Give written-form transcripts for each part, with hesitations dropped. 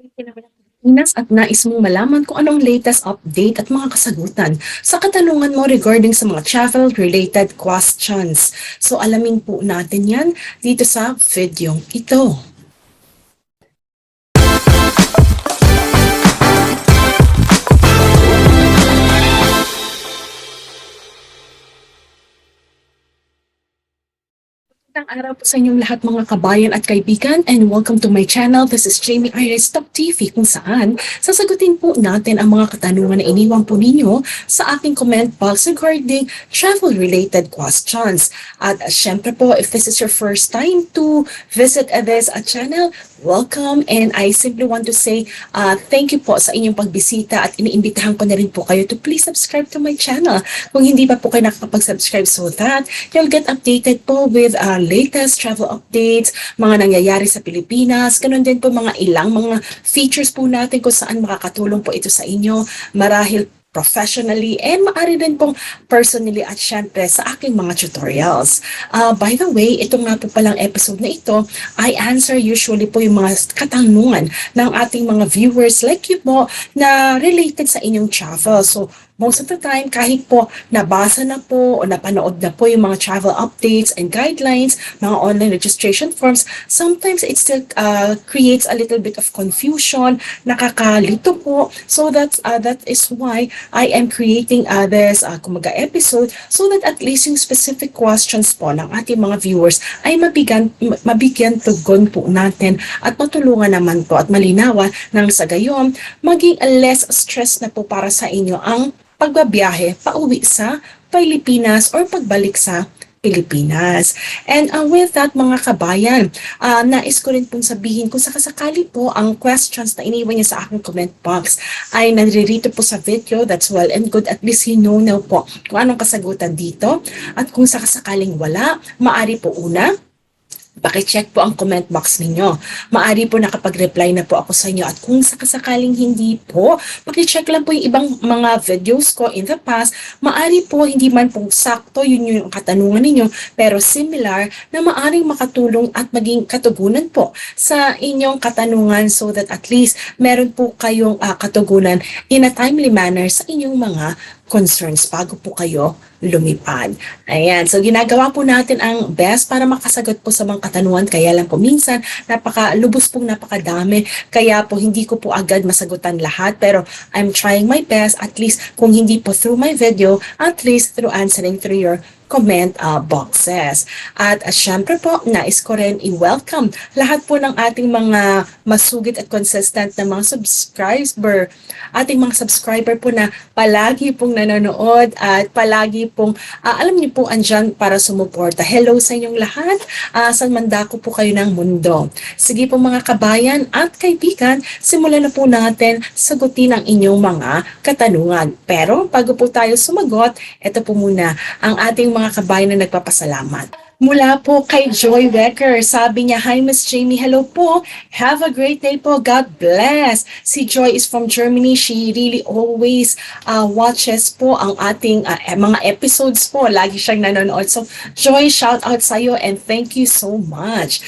Pinas at nais mong malaman kung anong latest update at mga kasagutan sa katanungan mo regarding sa mga travel-related questions. So alamin po natin yan dito sa video ito. Magandang araw po sa inyong lahat mga kabayan at kaibigan, and welcome to my channel. This is Jamey Iris TALK TV, kung saan sasagutin po natin ang mga katanungan na iniwan po ninyo sa aking comment box regarding travel-related questions. At syempre po, if this is your first time to visit this channel, welcome, and I simply want to say thank you po sa inyong pagbisita at iniimbitahan ko na rin po kayo to please subscribe to my channel kung hindi pa po kayo nakakapag-subscribe, so that you'll get updated po with latest travel updates, mga nangyayari sa Pilipinas, ganun din po mga ilang mga features po natin kung saan makakatulong po ito sa inyo marahil professionally and maaari din pong personally at syempre sa aking mga tutorials. By the way, ito nga po palang episode na ito, I answer usually po yung mga katanungan ng ating mga viewers like you po na related sa inyong travel. So, most of the time, kahit po nabasa na po o napanood na po yung mga travel updates and guidelines, mga online registration forms, sometimes it still creates a little bit of confusion, nakakalito po. So that is why I am creating this kumaga episode, so that at least yung specific questions po ng ating mga viewers ay mabigyan tugon po natin at matulungan naman po at malinawan nang sa gayon maging less stress na po para sa inyo ang pagbabiyahe pauwi sa Pilipinas or pagbalik sa Pilipinas. And with that mga kabayan, nais ko rin pong sabihin kung sakasakali po ang questions na iniwan niyo sa aking comment box ay naririto po sa video, that's well and good. At least you know now po kung anong kasagutan dito. At kung sakasakaling wala, maari po una, pakicheck po ang comment box ninyo. Maari po nakapag-reply na po ako sa inyo. At kung sakasakaling hindi po, pakicheck lang po yung ibang mga videos ko in the past. Maari po hindi man pong sakto yun yung katanungan ninyo, pero similar na maaring makatulong at maging katugunan po sa inyong katanungan, so that at least meron po kayong katugunan in a timely manner sa inyong mga concerns bago po kayo lumipad. Ayan, so ginagawa po natin ang best para makasagot po sa mga katanungan, kaya lang po minsan napakalubos pong napakadami, kaya po hindi ko po agad masagutan lahat, pero I'm trying my best, at least kung hindi po through my video, at least through answering through your comment boxes. At syempre po, nais ko rin i-welcome lahat po ng ating mga masugid at consistent na mga ating mga subscriber po na palagi pong nanonood at palagi pong, alam niyo po, andyan para sumuporta. Hello sa inyong lahat, saan man dako po kayo ng mundo. Sige po mga kabayan at kaibigan, simulan na po natin sagutin ang inyong mga katanungan. Pero bago po tayo sumagot, ito po muna ang ating mga kabayan na nagpapasalamat. Mula po kay Joy Wecker, sabi niya, "Hi Miss Jamey, hello po. Have a great day po. God bless." Si Joy is from Germany. She really always watches po ang ating mga episodes po. Lagi siyang nanonood. So Joy, shout out sa iyo and thank you so much.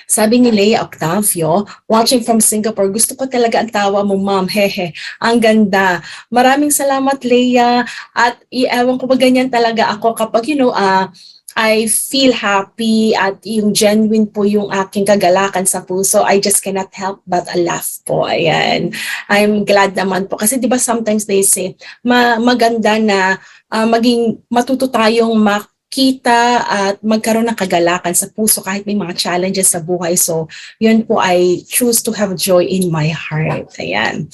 Sabi ni Leia Octavio, watching from Singapore, "Gusto ko talaga ang tawa mo, ma'am. Hehe, ang ganda." Maraming salamat, Leia. At ewan ko ba, ganyan talaga ako kapag, I feel happy at yung genuine po yung aking kagalakan sa puso. I just cannot help but laugh po. Ayan. I'm glad naman po. Kasi di ba sometimes they say, maganda na maging matuto tayong makita at magkaroon ng kagalakan sa puso kahit may mga challenges sa buhay. So, yun po, I choose to have joy in my heart. Ayan.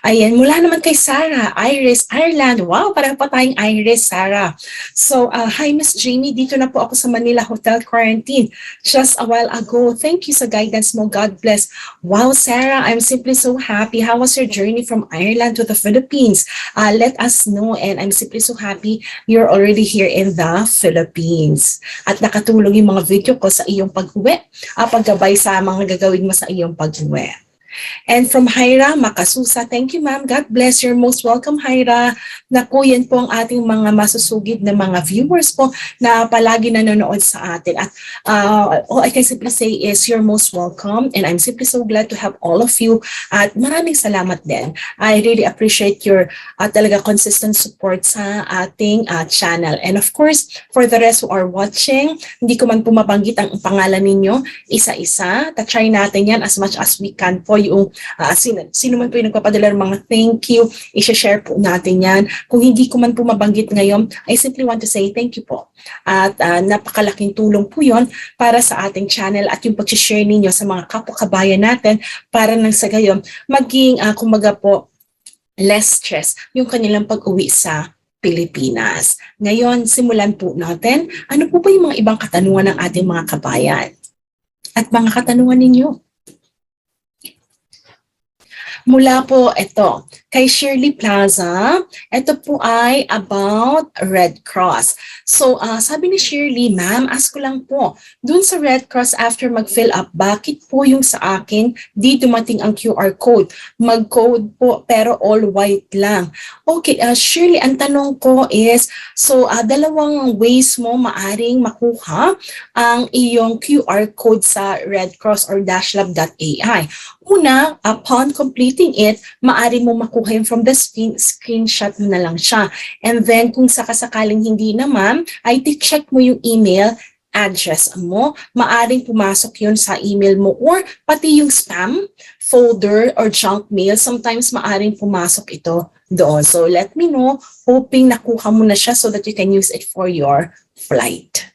Ayan, mula naman kay Sarah, Iris, Ireland. Wow, pareho pa tayong Iris, Sarah. So, hi Miss Jamey, dito na po ako sa Manila Hotel Quarantine just a while ago. Thank you sa guidance mo. God bless. Wow, Sarah, I'm simply so happy. How was your journey from Ireland to the Philippines? Let us know, and I'm simply so happy you're already here in the Philippines. At nakatulong yung mga video ko sa iyong pag-uwi, paggabay sa mga gagawin mo sa iyong pag-uwi. And from Hyra Makasusa, thank you ma'am. God bless. You're most welcome, Hyra. Naku, yan po ang ating mga masusugid na mga viewers po na palagi nanonood sa atin. At all I can simply say is you're most welcome and I'm simply so glad to have all of you. At maraming salamat din. I really appreciate your talaga consistent support sa ating channel. And of course, for the rest who are watching, hindi ko man po mabanggit ang pangalan ninyo isa-isa. Try natin yan as much as we can po. Yung sino man po yung nagpapadala ng mga thank you, i-share po natin yan. Kung hindi ko man po mabanggit ngayon, I simply want to say thank you po. At napakalaking tulong po yon para sa ating channel at yung pag-share ninyo sa mga kapwa-kabayan natin para nang sa gayon maging, kumbaga po, less stress yung kanilang pag-uwi sa Pilipinas. Ngayon, simulan po natin. Ano po ba yung mga ibang katanungan ng ating mga kabayan? At mga katanungan ninyo? Mula po ito, kay Shirley Plaza, ito po ay about Red Cross. So sabi ni Shirley, ma'am, ask ko lang po, dun sa Red Cross after mag-fill up, bakit po yung sa akin di dumating ang QR code? Mag-code po pero all white lang. Okay, Shirley, ang tanong ko is, so dalawang ways mo maaring makuha ang iyong QR code sa Red Cross or dashlab.ai. Una, upon completing it, maaari mo makuha yun from the screenshot mo na lang siya. And then, kung sakasakaling hindi naman, ay check mo yung email address mo. Maaring pumasok yun sa email mo or pati yung spam folder or junk mail. Sometimes maaring pumasok ito doon. So, let me know. Hoping nakuha mo na siya so that you can use it for your flight.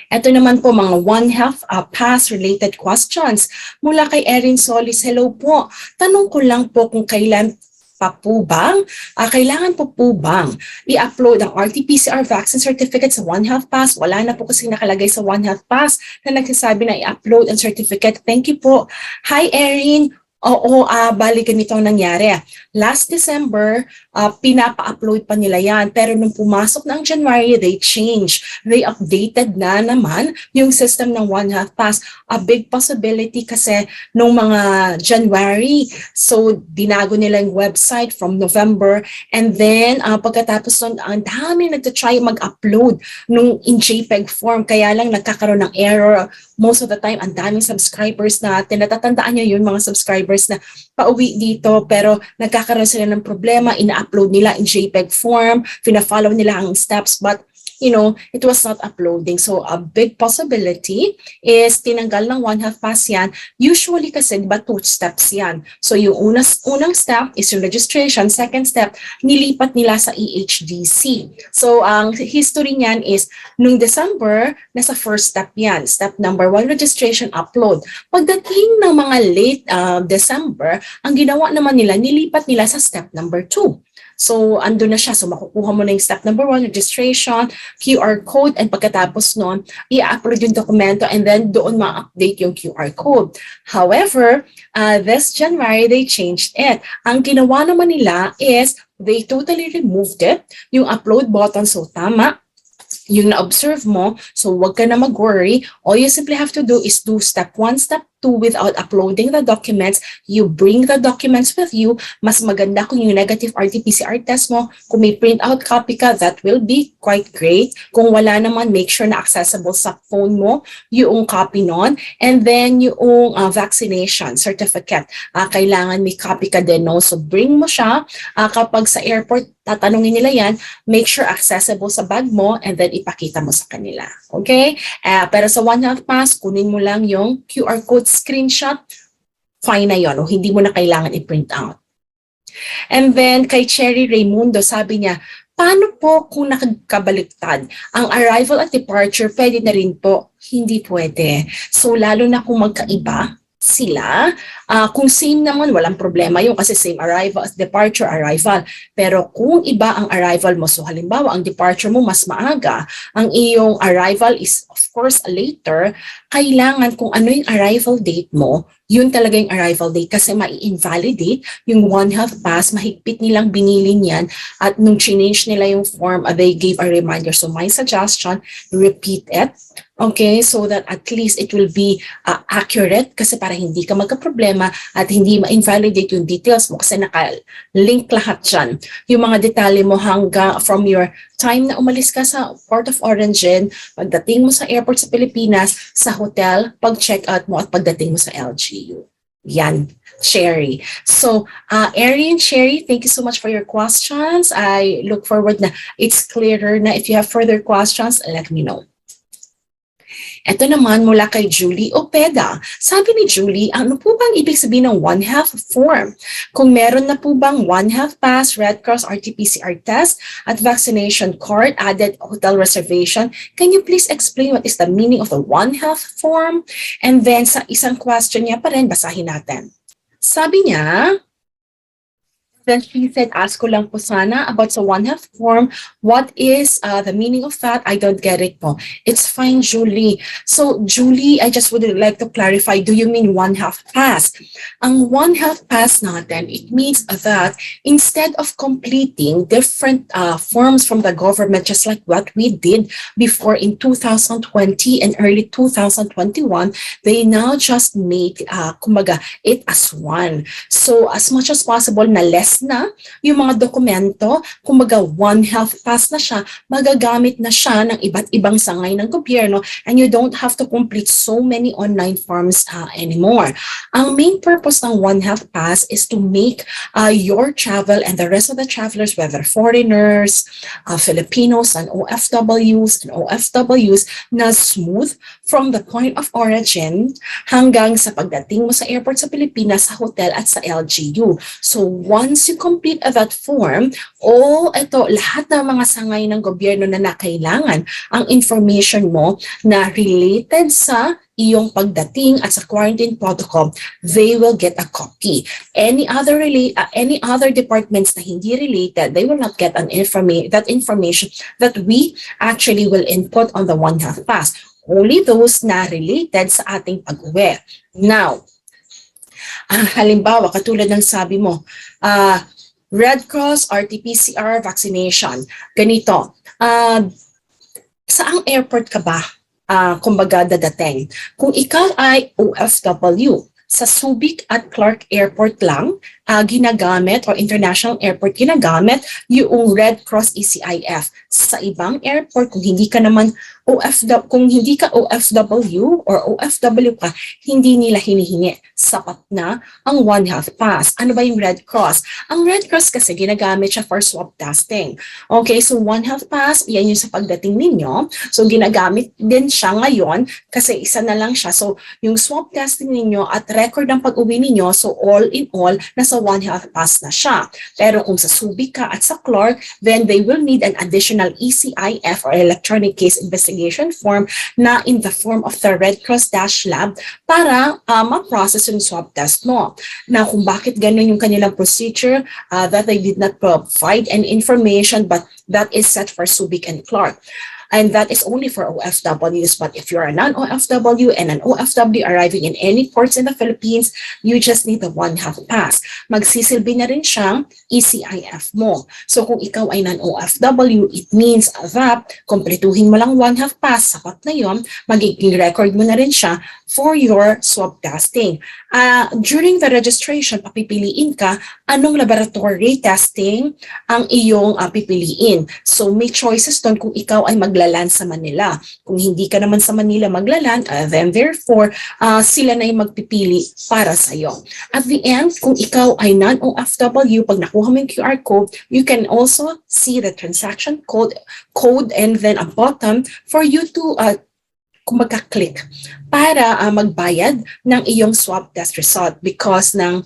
Ito naman po mga one-half pass related questions. Mula kay Erin Solis, hello po. Tanong ko lang po kung kailan pa po bang, kailangan po bang i-upload ang RT-PCR vaccine certificate sa one-half pass? Wala na po kasi nakalagay sa one-half pass na nagsasabi na i-upload ang certificate. Thank you po. Hi Erin. Oo, bali ganito ang nangyari. Last December, pinapa-upload pa nila yan. Pero nung pumasok ng January, they changed. They updated na naman yung system ng one-half pass. A big possibility kasi nung mga January, so binago nila yung website from November. And then, pagkatapos nun, ang dami nagtatry mag-upload nung in JPEG form. Kaya lang nagkakaroon ng error. Most of the time, ang daming subscribers natin. Natatandaan nyo yun, mga subscribers na pauwi dito pero nagkakaroon sila ng problema, ina-upload nila in JPEG form, fina-follow nila ang steps but you know, it was not uploading. So a big possibility is tinanggal ng one-half pass yan. Usually kasi diba 2 steps yan. So yung unang step is yung registration. Second step, nilipat nila sa EHDC. So ang history niyan is nung December, nasa first step yan. Step number 1, registration upload. Pagdating ng mga late December, ang ginawa naman nila, nilipat nila sa step number 2. So, ando na siya. So, makukuha mo na yung step number 1, registration, QR code, and pagkatapos nun, i-upload yung dokumento and then doon ma-update yung QR code. However, this January, they changed it. Ang ginawa naman nila is they totally removed it, yung upload button. So, tama yung na-observe mo. So, wag ka na mag-worry. All you simply have to do is do step 1, step 2 without uploading the documents. You bring the documents with you. Mas maganda kung yung negative RT-PCR test mo. Kung may printout copy ka, that will be quite great. Kung wala naman, make sure na accessible sa phone mo yung copy nun. And then yung vaccination certificate. Kailangan may copy ka din, no? So bring mo siya. Kapag sa airport, tatanungin nila yan, make sure accessible sa bag mo and then ipakita mo sa kanila. Okay? Pero sa one-half pass, kunin mo lang yung QR code screenshot, fine na yun. O hindi mo na kailangan i-print out. And then kay Cherry Raimundo, sabi niya, paano po kung nakagkabaliktad? Ang arrival at departure, pwede na rin po? Hindi pwede. So lalo na kung magkaiba sila, kung same naman, walang problema yun kasi same arrival as departure, arrival. Pero kung iba ang arrival mo, so halimbawa, ang departure mo mas maaga, ang iyong arrival is of course later, kailangan kung ano yung arrival date mo, yun talaga yung arrival date kasi mai-invalidate yung one-half pass, mahigpit nilang binilin yan at nung change nila yung form, they gave a reminder. So my suggestion, repeat it. Okay, so that at least it will be accurate kasi para hindi ka magka-problema at hindi ma-invalidate yung details mo kasi naka-link lahat dyan. Yung mga detalye mo hanggang from your time na umalis ka sa port of origin, pagdating mo sa airport sa Pilipinas, sa hotel, pag-check out mo at pagdating mo sa LGU. Yan, Sherry. So, Erin, Sherry, thank you so much for your questions. I look forward na it's clearer na if you have further questions, let me know. Ito naman mula kay Julie Opeda. Sabi ni Julie, ano po bang ibig sabihin ng one-half form? Kung meron na po bang one-half pass, Red Cross RT-PCR test at vaccination card, added hotel reservation, can you please explain what is the meaning of the one-half form? And then sa isang question niya pa rin, basahin natin. Sabi niya, then she said, ask ko lang po sana about sa one-half form. What is the meaning of that? I don't get it po. It's fine, Julie. So, Julie, I just would like to clarify, do you mean one-half pass? Ang one-half pass natin, it means that instead of completing different forms from the government, just like what we did before in 2020 and early 2021, they now just made, kumaga, it as one. So, as much as possible na less na yung mga dokumento, kumbaga one-half pass na siya, magagamit na siya ng iba't ibang sangay ng gobyerno and you don't have to complete so many online forms anymore. Ang main purpose ng one-half pass is to make your travel and the rest of the travelers, whether foreigners, Filipinos and OFWs na smooth from the point of origin hanggang sa pagdating mo sa airport sa Pilipinas, sa hotel at sa LGU. So once you complete that form, lahat ng mga sangay ng gobyerno na nakailangan ang information mo na related sa iyong pagdating at sa quarantine protocol, they will get a copy. Any other departments na hindi related, they will not get that information that we actually will input on the one-half pass. Only those na related sa ating pag-uwi. Now, halimbawa, katulad ng sabi mo, Red Cross, RT-PCR, vaccination. Ganito, saang airport ka ba? Kumbaga dadating. Kung ikaw ay OFW, sa Subic at Clark Airport lang ginagamit or international airport ginagamit yung Red Cross ECIF. Sa ibang airport, kung hindi ka OFW or OFW ka, hindi nila hinihingi. Sapat na ang one-half pass. Ano ba yung Red Cross? Ang Red Cross kasi ginagamit siya for swab testing. Okay, so one-half pass, yan yung sa pagdating ninyo. So ginagamit din siya ngayon kasi isa na lang siya. So yung swab testing ninyo at record ng pag-uwi ninyo, so all in all, nasa one-half pass na siya. Pero kung sa Subic ka at sa Clark, then they will need an additional ECIF or electronic case investigation form na in the form of the Red Cross-Lab para ma-process yung swab test mo. Na kung bakit ganun yung kanilang procedure, that they did not provide any information, but that is set for Subic and Clark. And that is only for OFWs. But if you're a non-OFW and an OFW arriving in any ports in the Philippines, you just need the one-half pass. Magsisilbi na rin siyang ECIF mo. So kung ikaw ay non-OFW, it means that kompletuhin mo lang one-half pass, sapat na yon, magiging record mo na rin siya for your swab testing. During the registration, papipiliin ka anong laboratory testing ang iyong pipiliin. So may choices doon kung ikaw ay maglaland sa Manila. Kung hindi ka naman sa Manila maglaland, then therefore, sila na yung magpipili para sa iyo. At the end, kung ikaw ay non-OFW, pag nakuha mo yung QR code, you can also see the transaction code and then a button for you to kung magka-click para magbayad ng iyong swab test result because ang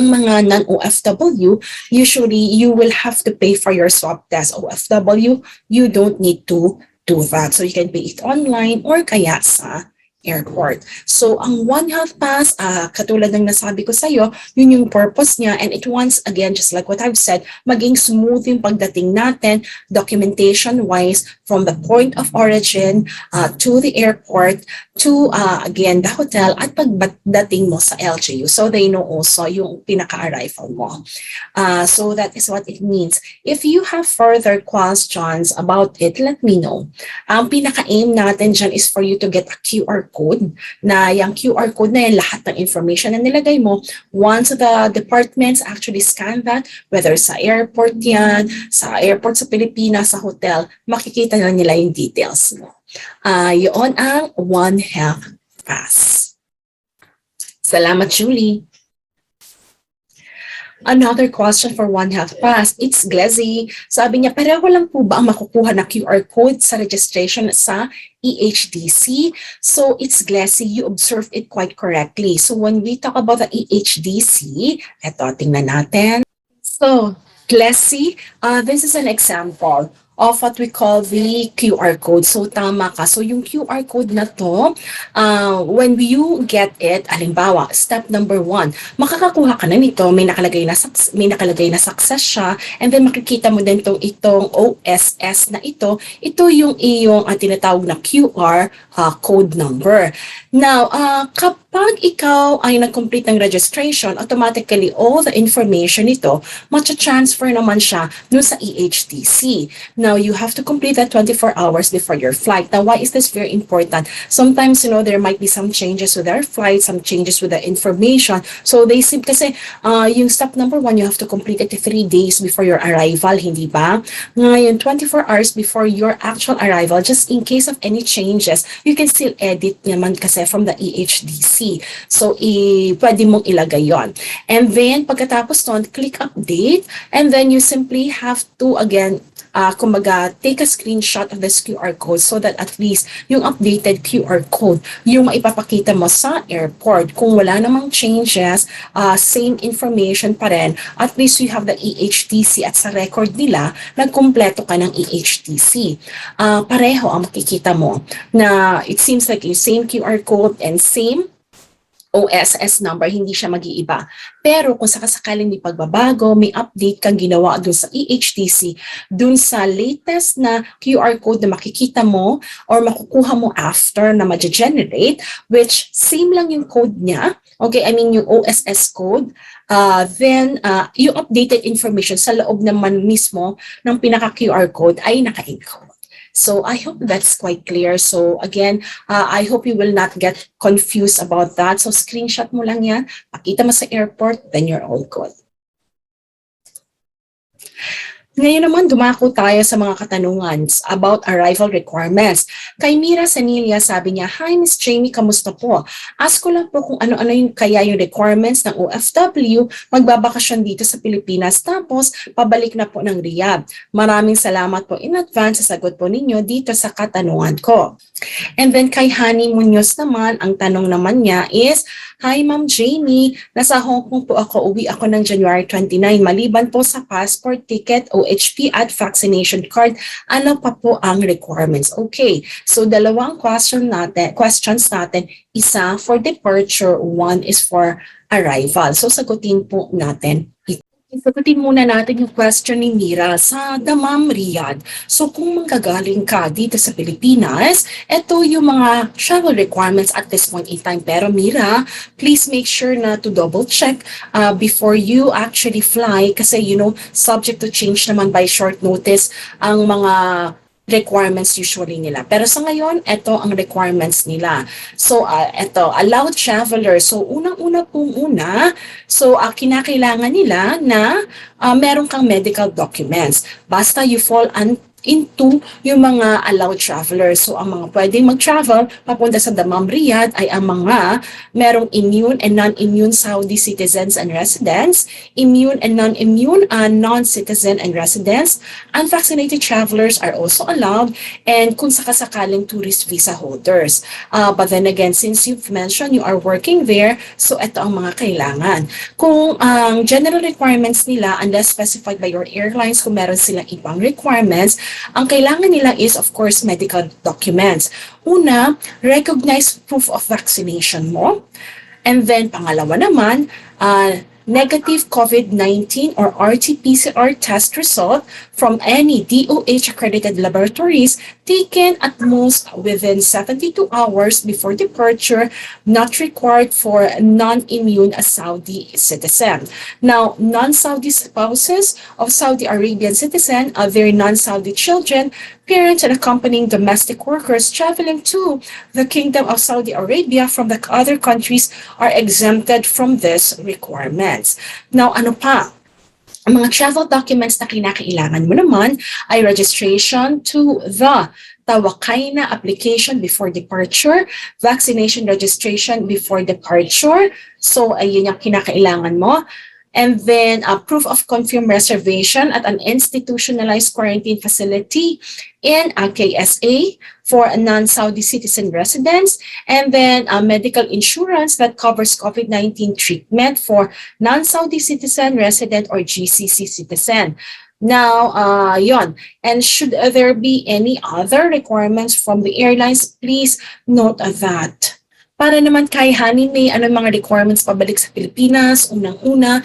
mga non-OFW, usually you will have to pay for your swab test. OFW, you don't need to do that. So you can pay it online or kaya sa airport. So, ang One Health Pass, katulad ng nasabi ko sa'yo, yun yung purpose niya, and it wants, again, just like what I've said, maging smooth yung pagdating natin, documentation-wise, from the point of origin to the airport, to, again, the hotel, at pagdating mo sa LGU. So, they know also yung pinaka-arrival mo. So, that is what it means. If you have further questions about it, let me know. Ang pinaka-aim natin dyan is for you to get a QR code, na yung QR code na yan, lahat ng information na nilagay mo, once the departments actually scan that, whether sa airport yan, sa airport sa Pilipinas, sa hotel, makikita na nila yung details mo. Yun ang One Health Pass. Salamat, Julie. Another question for One Health Pass, it's Glizzy. Sabi niya, pareho lang po ba ang makukuha na QR code sa registration sa EHDC? So it's Glizzy, you observed it quite correctly. So when we talk about the EHDC, eto, tingnan natin. So, Glizzy, this is an example of what we call the QR code. So, tama ka. So, yung QR code na to, when you get it, halimbawa, step number 1, makakakuha ka na nito, may nakalagay na success siya, and then makikita mo din itong OSS na ito yung iyong tinatawag na QR code number. Now, kapag ikaw ay nag-complete ng registration, automatically all the information nito, matcha-transfer naman siya dun sa EHDC. Now, you have to complete that 24 hours before your flight. Now, why is this very important? Sometimes, there might be some changes with our flight, some changes with the information. So, they seem kasi yung step number 1, you have to complete it 3 days before your arrival, hindi ba? Ngayon, 24 hours before your actual arrival, just in case of any changes, you can still edit naman kasi from the EHDC. So, pwede mong ilagay yon. And then, pagkatapos nun, click update, and then you simply have to, again, kumbaga, take a screenshot of this QR code so that at least yung updated QR code, yung maipapakita mo sa airport. Kung wala namang changes, same information pa rin, at least you have the EHTC at sa record nila, nagkumpleto ka ng EHTC. Pareho ang makikita mo na it seems like yung same QR code and same OSS number, hindi siya mag-iiba. Pero kung sakasakaling may pagbabago, may update kang ginawa dun sa EHTC, dun sa latest na QR code na makikita mo or makukuha mo after na ma-generate, which same lang yung code niya, okay, I mean yung OSS code, then yung updated information sa loob naman mismo ng pinaka-QR code ay naka-encode. So I hope that's quite clear. So again, I hope you will not get confused about that. So screenshot mo lang yan, pakita mo sa airport, then you're all good. Ngayon naman, dumako tayo sa mga katanungan about arrival requirements. Kay Mira Sanilia, sabi niya, "Hi Miss Jamey, kamusta po? Ask ko lang po kung ano-ano yung kaya yung requirements ng OFW magbabakasyon dito sa Pilipinas tapos pabalik na po ng Riyadh. Maraming salamat po in advance sa sagot po ninyo dito sa katanungan ko." And then kay Honey Munoz naman, ang tanong naman niya is, "Hi Ma'am Jamey, nasa Hong Kong po ako, uwi ako ng January 29. Maliban po sa passport, ticket, OHP at vaccination card, ano pa po ang requirements?" Okay, so dalawang questions natin, isa for departure, one is for arrival. So sagutin po natin ito. Sagutin muna natin yung question ni Mira sa Dammam, Riyadh. So kung manggagaling ka dito sa Pilipinas, ito yung mga travel requirements at this point in time. Pero Mira, please make sure na to double check before you actually fly kasi subject to change naman by short notice ang mga requirements usually nila. Pero sa ngayon, ito ang requirements nila. So, ito, allowed travelers. So, unang-una pong so, kinakailangan nila na meron kang medical documents. Basta you fall into yung mga allowed travelers. So, ang mga pwedeng mag-travel papunta sa Dammam, Riyadh ay ang mga merong immune and non-immune Saudi citizens and residents, immune and non-immune non-citizen and residents, unvaccinated travelers are also allowed, and kung sakasakaling tourist visa holders. But then again, since you've mentioned you are working there, so ito ang mga kailangan. Kung ang general requirements nila, unless specified by your airlines, kung meron silang ibang requirements, Ang kailangan nila is, of course, medical documents. Una, recognized proof of vaccination mo. And then, pangalawa naman, negative COVID-19 or RT-PCR test result from any DOH-accredited laboratories taken at most within 72 hours before departure, not required for non-immune Saudi citizen. Now, non-Saudi spouses of Saudi Arabian citizen, their non-Saudi children, parents and accompanying domestic workers traveling to the Kingdom of Saudi Arabia from the other countries are exempted from this requirements. Now, ano pa? Ang mga travel documents na kinakailangan mo naman ay registration to the Tawakaina application before departure, vaccination registration before departure. So, ayun yung kinakailangan mo. And then proof of confirmed reservation at an institutionalized quarantine facility in KSA for non-Saudi citizen residents, and then medical insurance that covers COVID-19 treatment for non-Saudi citizen resident or GCC citizen. Now, yon. And should there be any other requirements from the airlines, please note that. Para naman kay Honey May, ano mga requirements pabalik sa Pilipinas? Unang-una,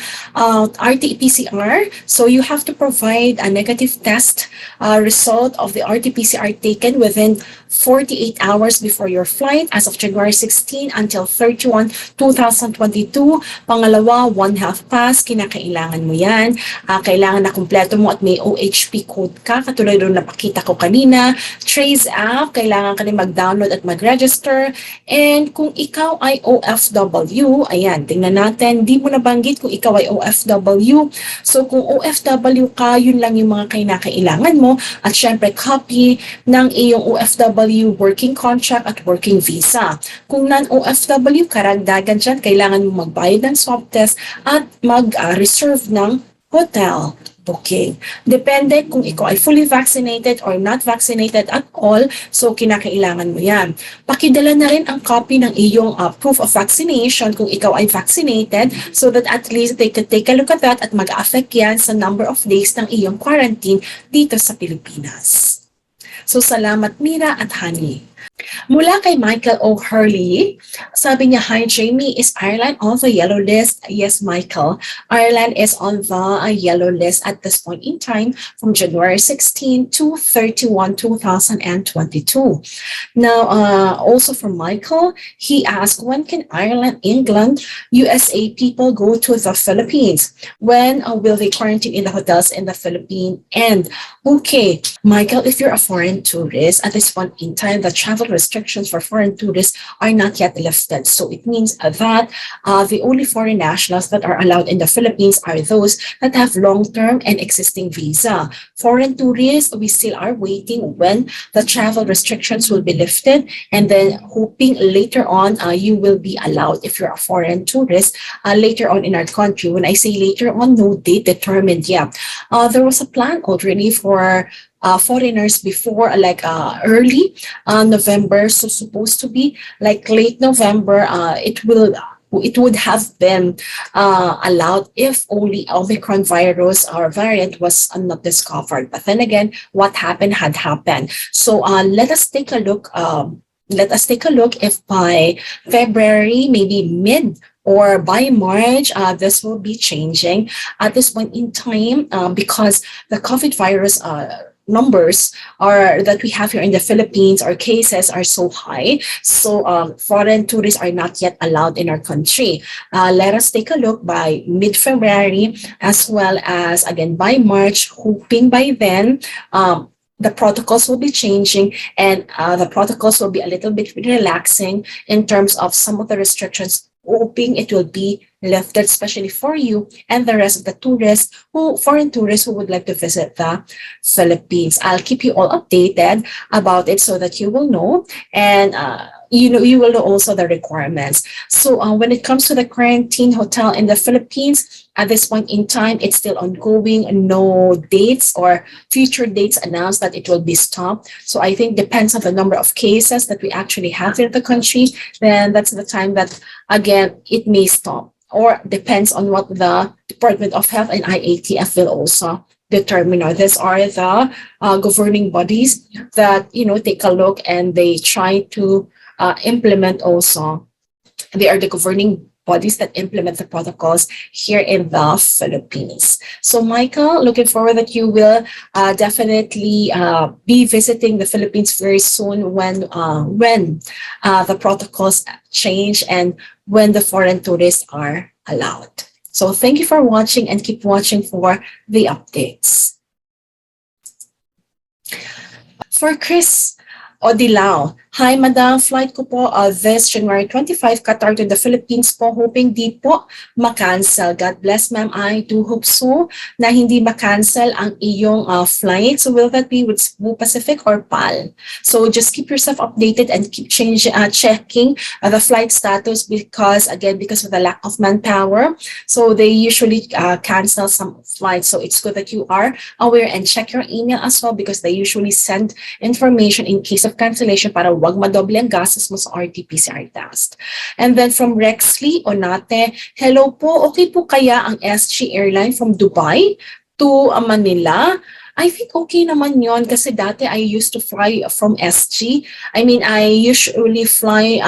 RT-PCR. So you have to provide a negative test result of the RT-PCR taken within 48 hours before your flight as of January 16 until 31, 2022. Pangalawa, One Health Pass. Kinakailangan mo yan. Kailangan na kumpleto mo at may OHP code ka. Katulad doon napakita ko kanina. Trace app. Kailangan ka rin mag-download at mag-register. And kung ikaw ay OFW, ayan, tingnan natin, di mo nabanggit kung ikaw ay OFW. So kung OFW ka, yun lang yung mga kinakailangan mo. At syempre, copy ng iyong OFW working contract at working visa. Kung non-OFW, karagdagan dyan, kailangan mo magbayad ng swab test at mag-reserve ng hotel booking. Depende kung ikaw ay fully vaccinated or not vaccinated at all, so kinakailangan mo yan. Pakidala na rin ang copy ng iyong proof of vaccination kung ikaw ay vaccinated so that at least they could take a look at that at mag-affect yan sa number of days ng iyong quarantine dito sa Pilipinas. So salamat Mira at Honey. Mula kay Michael O'Hurley, sabi niya, "Hi Jamie, is Ireland on the yellow list?" Yes, Michael. Ireland is on the yellow list at this point in time from January 16 to 31, 2022. Now, also from Michael, he asked, when can Ireland, England, USA people go to the Philippines? When will they quarantine in the hotels in the Philippines? And okay, Michael, if you're a foreign tourist, at this point in time, the travel restrictions for foreign tourists are not yet lifted. So it means that the only foreign nationals that are allowed in the Philippines are those that have long-term and existing visa. Foreign tourists, we still are waiting when the travel restrictions will be lifted, and then hoping later on you will be allowed if you're a foreign tourist later on in our country. When I say later on, no date determined yet. There was a plan already for foreigners before, like early November, so supposed to be like late November. It would have been allowed if only Omicron virus or variant was not discovered. But then again, what happened had happened. So let us take a look. Let us take a look if by February, maybe mid or by March, this will be changing at this point in time because the COVID virus numbers are that we have here in the Philippines, our cases are so high. So foreign tourists are not yet allowed in our country. Let us take a look by mid-February as well as again by March, hoping by then the protocols will be changing and the protocols will be a little bit relaxing in terms of some of the restrictions, hoping it will be lifted, especially for you and the rest of the tourists foreign tourists who would like to visit the Philippines. I'll keep you all updated about it so that you will know, and you will know also the requirements. So when it comes to the quarantine hotel in the Philippines, at this point in time, it's still ongoing. No dates or future dates announced that it will be stopped. So I think depends on the number of cases that we actually have in the country, then that's the time that, again, it may stop. Or depends on what the Department of Health and IATF will also determine, or these are the governing bodies that, take a look and they try to implement also. They are the governing bodies that implement the protocols here in the Philippines. So, Michael, looking forward that you will definitely be visiting the Philippines very soon when the protocols change and when the foreign tourists are allowed. So, thank you for watching and keep watching for the updates. For Chris Odilao, hi Madam, flight ko po this January 25, Qatar to the Philippines po, hoping di po makancel. God bless ma'am, I do hope so na hindi makancel ang iyong flight. So will that be with Cebu Pacific or PAL? So just keep yourself updated and keep checking the flight status because of the lack of manpower. So they usually cancel some flights. So it's good that you are aware and check your email as well because they usually send information in case of cancellation para wag madoble ang gastos mo sa RT-PCR test. And then from Rexley Onate, hello po, okay po kaya ang SG airline from Dubai to Manila? I think okay naman yon kasi dati I used to fly from SG. I mean, I usually fly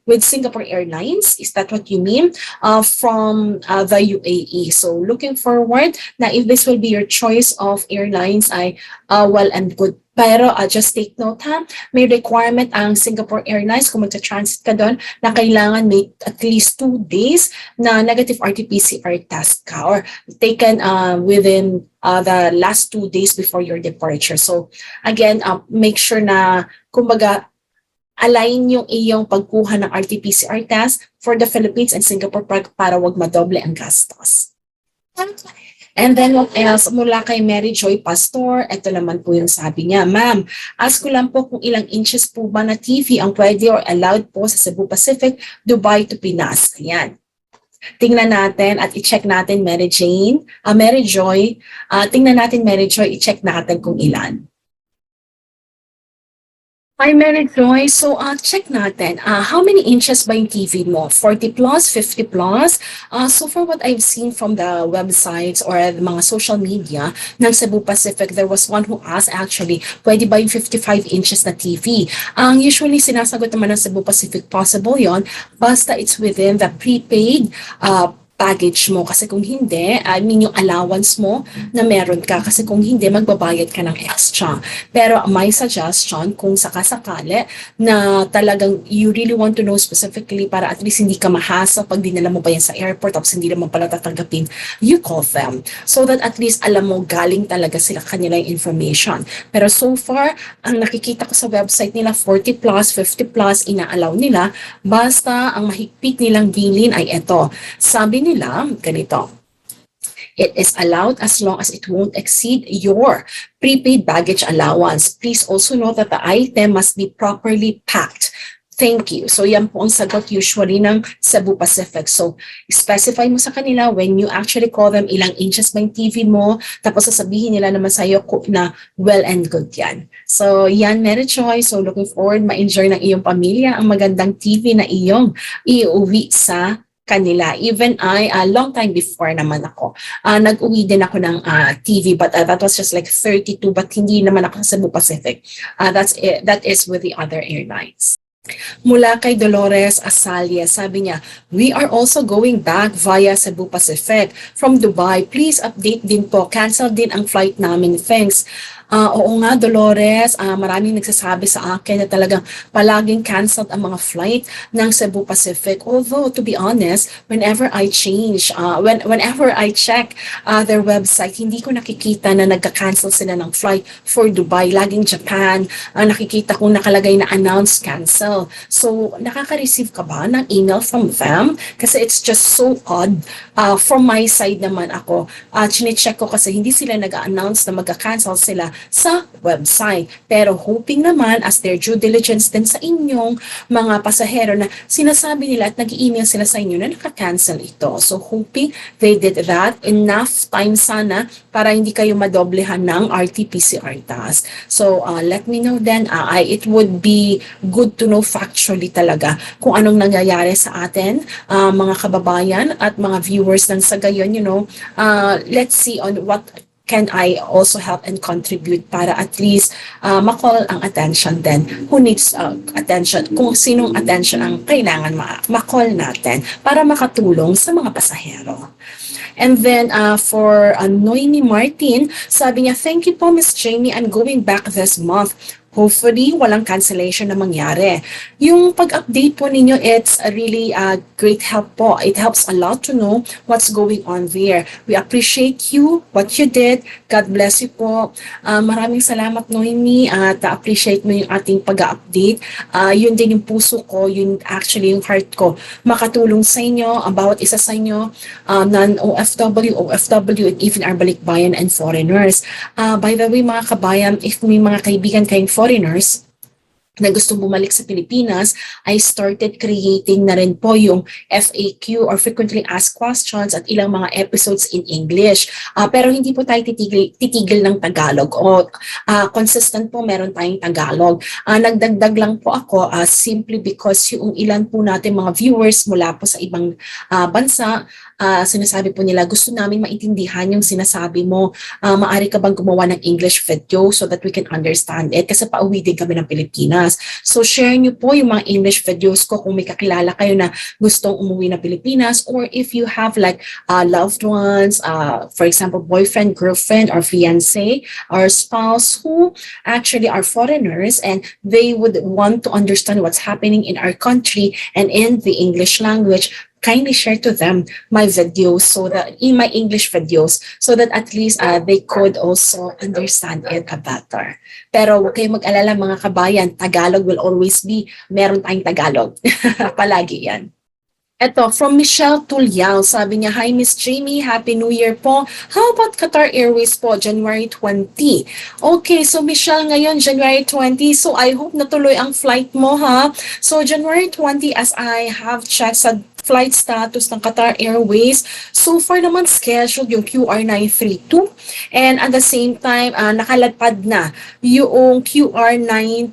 with Singapore Airlines. Is that what you mean? From the UAE. So looking forward na if this will be your choice of airlines, I well and good. Pero just take note ha, may requirement ang Singapore Airlines kung magta-transit ka doon na kailangan may at least 2 days na negative RT-PCR test ka or taken within the last 2 days before your departure. So again, make sure na kumbaga align yung iyong pagkuha ng RT-PCR test for the Philippines and Singapore para wag madoble ang gastos. And then what else? Mula kay Mary Joy Pastor, ito naman po yung sabi niya, Ma'am, ask ko lang po kung ilang inches po ba na TV ang pwede or allowed po sa Cebu Pacific, Dubai to Pinas. Ayan. Tingnan natin at i-check natin Mary Joy, tingnan natin Mary Joy, i-check natin kung ilan. Hi, Mary Joy. So, check natin. How many inches ba yung TV mo? 40 plus, 50 plus? So, for what I've seen from the websites or the mga social media ng Cebu Pacific, there was one who asked actually, pwede ba yung 55 inches na TV? Ang usually sinasagot naman ng Cebu Pacific, possible yon basta it's within the prepaid package mo. Kasi kung hindi, I mean yung allowance mo na meron ka. Kasi kung hindi, magbabayad ka ng extra. Pero my suggestion, kung sakasakali na talagang you really want to know specifically para at least hindi ka mahasa pag dinala mo pa yan sa airport tapos hindi naman pala tatanggapin, you call them. So that at least alam mo galing talaga sila kanila yung information. Pero so far, ang nakikita ko sa website nila, 40 plus, 50 plus, ina-allow nila. Basta ang mahigpit nilang bilin ay ito. Sabi nila, ganito, it is allowed as long as it won't exceed your prepaid baggage allowance. Please also note that the item must be properly packed. Thank you. So yan po ang sagot usually ng Cebu Pacific. So specify mo sa kanila when you actually call them ilang inches ba yung TV mo, tapos sasabihin nila naman sa'yo na well and good yan. So yan, Mary Joy. So looking forward, ma-enjoy ng iyong pamilya ang magandang TV na iyong iuwi sa kanila. Even a long time before naman ako, nag-uwi din ako ng TV, but that was just like 32, but hindi naman ako sa Cebu Pacific. That is with the other airlines. Mula kay Dolores Asalia, sabi niya, we are also going back via Cebu Pacific from Dubai. Please update din po. Cancel din ang flight namin. Thanks. Oo nga, Dolores, maraming nagsasabi sa akin na talagang palaging canceled ang mga flight ng Cebu Pacific. Although, to be honest, whenever I check their website, hindi ko nakikita na nagka-cancel sila ng flight for Dubai. Laging Japan, nakikita kong nakalagay na announce cancel. So, nakaka-receive ka ba ng email from them? Kasi it's just so odd. From my side naman ako, chine-check ko kasi hindi sila nag-announce na magka-cancel sila sa website. Pero hoping naman as their due diligence din sa inyong mga pasahero na sinasabi nila at nag-email sila sa inyo na naka-cancel ito. So hoping they did that. Enough time sana para hindi kayo madoblehan ng RT-PCR test. So let me know then. It would be good to know factually talaga kung anong nangyayari sa atin, mga kababayan at mga viewers ng sa gayon, let's see on what can I also help and contribute para at least ma-call ang attention din who needs attention, kung sinong attention ang kailangan ma-call natin para makatulong sa mga pasahero. And then for Noemi Martin, sabi niya, thank you po Miss Jamey, I'm going back this month. Hopefully, walang cancellation na mangyari. Yung pag-update po ninyo, it's a really great help po. It helps a lot to know what's going on there. We appreciate you, what you did. God bless you po. Maraming salamat, Noemi, at appreciate mo yung ating pag-update. Yun din yung puso ko, yun actually yung heart ko. Makatulong sa inyo, ang bawat isa sa inyo, non-OFW, OFW, and even our balikbayan and foreigners. By the way, mga kabayan, if may mga kaibigan kayong foreigners na gustong bumalik sa Pilipinas, I started creating na rin po yung FAQ or frequently asked questions at ilang mga episodes in English. Pero hindi po tayo titigil ng Tagalog o consistent po meron tayong Tagalog. Nagdagdag lang po ako simply because yung ilan po natin mga viewers mula po sa ibang bansa, sinasabi po nila, gusto namin maintindihan yung sinasabi mo. Maari ka bang gumawa ng English video so that we can understand it? Kasi pauwi din kami ng Pilipinas. So share nyo po yung mga English videos ko kung may kakilala kayo na gustong umuwi ng Pilipinas, or if you have like loved ones, for example, boyfriend, girlfriend, or fiancé, or spouse who actually are foreigners and they would want to understand what's happening in our country and in the English language, kindly share to them my videos, so that in my English videos, so that at least they could also understand it better. Pero huwag kayong mag-alala mga kabayan, Tagalog will always be, meron tayong Tagalog. Palagi yan. Ito, from Michelle Tulyao, sabi niya, hi Miss Jamey, Happy New Year po. How about Qatar Airways po, January 20? Okay, so Michelle, ngayon, January 20, so I hope natuloy ang flight mo, ha? So January 20, as I have checked sa flight status ng Qatar Airways, so far naman scheduled yung QR932, and at the same time, nakalatpad na yung QR928.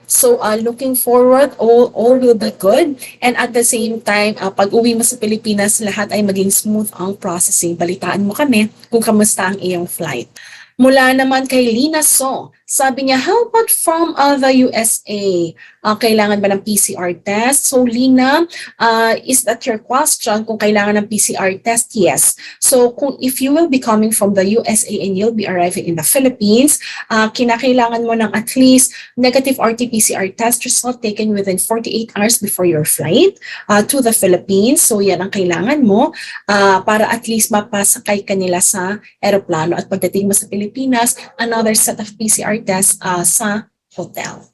So looking forward, all will be good. And at the same time, pag uwi mo sa Pilipinas, lahat ay maging smooth ang processing. Balitaan mo kami kung kamusta ang iyong flight. Mula naman kay Lina So, sabi niya, how about from the USA? Kailangan ba ng PCR test? So Lina, is that your question? Kung kailangan ng PCR test, yes. So if you will be coming from the USA and you'll be arriving in the Philippines, kinakailangan mo ng at least negative RT-PCR test result taken within 48 hours before your flight to the Philippines. So yan ang kailangan mo para at least mapasakay ka nila sa aeroplano, at pagdating mo sa Pilipinas, another set of PCR test sa hotel.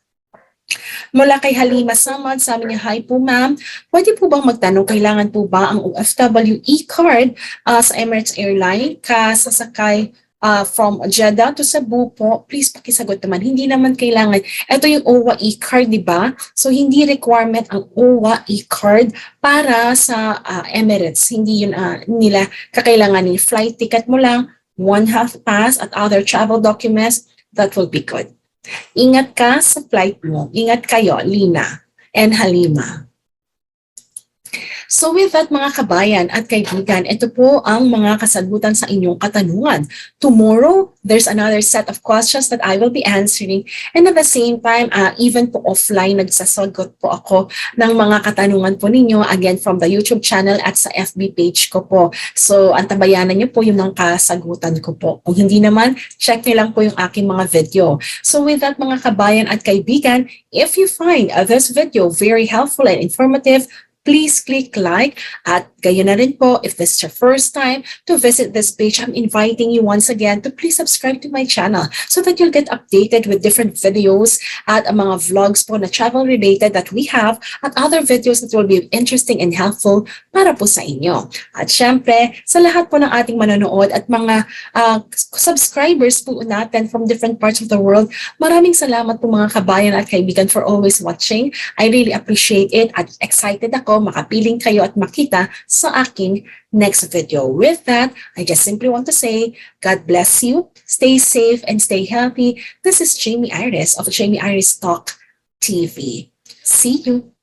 Mula kay Halima Samad, sabi niya, hi po ma'am, pwede po bang magtanong, kailangan po ba ang OFW e-card sa Emirates Airline kasasakay from Jeddah to Cebu po? Please pakisagot naman. Hindi naman kailangan. Ito yung OWA e-card, di ba? So hindi requirement ang OWA e-card para sa Emirates. Hindi yun nila kakailanganin. Flight ticket mo lang, one half pass at other travel documents, that will be good. Ingat ka sa flight mo. Ingat kayo, Lina and Halima. So with that mga kabayan at kaibigan, ito po ang mga kasagutan sa inyong katanungan. Tomorrow, there's another set of questions that I will be answering, and at the same time, even po offline, nagsasagot po ako ng mga katanungan po ninyo, again from the YouTube channel at sa FB page ko po. So antabayanan niyo po yung mga kasagutan ko po. Kung hindi naman, check niyo lang po yung aking mga video. So with that mga kabayan at kaibigan, if you find this video very helpful and informative, please click like, at gayon na rin po, if this is your first time to visit this page, I'm inviting you once again to please subscribe to my channel so that you'll get updated with different videos at mga vlogs po na travel related that we have, at other videos that will be interesting and helpful para po sa inyo. At syempre, sa lahat po ng ating manonood at mga subscribers po natin from different parts of the world, maraming salamat po mga kabayan at kaibigan for always watching. I really appreciate it at excited ako makapiling kayo at makita sa aking next video. With that, I just simply want to say, God bless you, stay safe and stay healthy. This is Jamey Iris of Jamey Iris TALK TV. See you.